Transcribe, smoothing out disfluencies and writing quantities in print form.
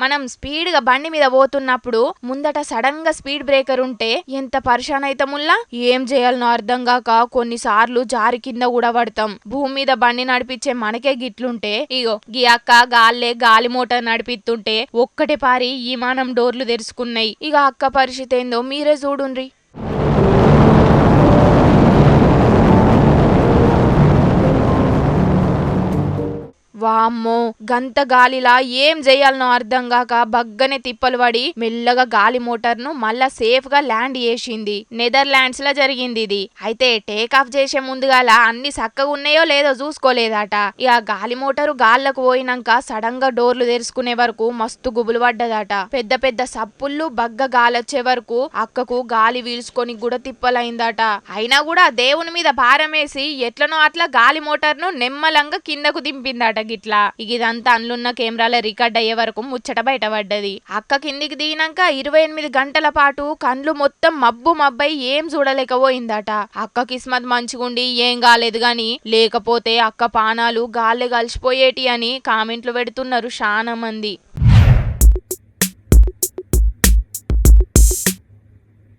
మనం స్పీడ్ గా బండి మీద పోతున్నప్పుడు ముందట సడన్ గా స్పీడ్ బ్రేకర్ ఉంటే ఎంత పరిశాన్ అయితముల్లా. ఏం చేయాలనో అర్థం కాక కొన్నిసార్లు జారి కింద కూడా పడతాం. భూమి మీద బండి నడిపించే మనకే గిట్లుంటే ఇగో గీ అక్క గాలి మోటార్ నడిపిస్తుంటే ఒక్కటే పారి విమానం డోర్లు తెరుచుకున్నాయి. ఇక అక్క పరిస్థితి ఏందో మీరే చూడుండ్రి. వామ్మో, గంత గాలిలా ఏం చేయాలనో అర్థం కాక బగ్గనే తిప్పలు పడి మెల్లగా గాలి మోటార్ ను మళ్ళా సేఫ్ గా ల్యాండ్ చేసింది. నెదర్లాండ్స్ లో జరిగింది ఇది. అయితే టేక్ ఆఫ్ చేసే ముందుగాల అన్ని చక్కగా ఉన్నాయో లేదో చూసుకోలేదట. ఇక గాలి మోటారు గాల్లకు పోయినాక సడన్ గా డోర్లు తెరుచుకునే వరకు మస్తు గుబులు పడ్డదట. పెద్ద పెద్ద సప్పుళ్ళు బగ్గ గాలొచ్చే వరకు అక్కకు గాలి వీల్చుకొని కూడా తిప్పలైందట. అయినా కూడా దేవుని మీద భారమేసి ఎట్లనో అట్లా గాలి మోటార్ ను నెమ్మలంగా కిందకు దింపిందట. ఇట్లా ఇదంతా అందులున్న కెమెరాల రికార్డ్ అయ్యే వరకు ముచ్చట బయటపడ్డది. అక్క కిందికి దిగినాక 28 గంటల పాటు కండ్లు మొత్తం మబ్బై ఏం చూడలేకపోయిందట. అక్క కిస్మత్ మంచిగుండి ఏం కాలేదు గాని, లేకపోతే అక్క పానాలు గాల్లే కలిసిపోయేటి అని కామెంట్లు పెడుతున్నారు చాలా మంది.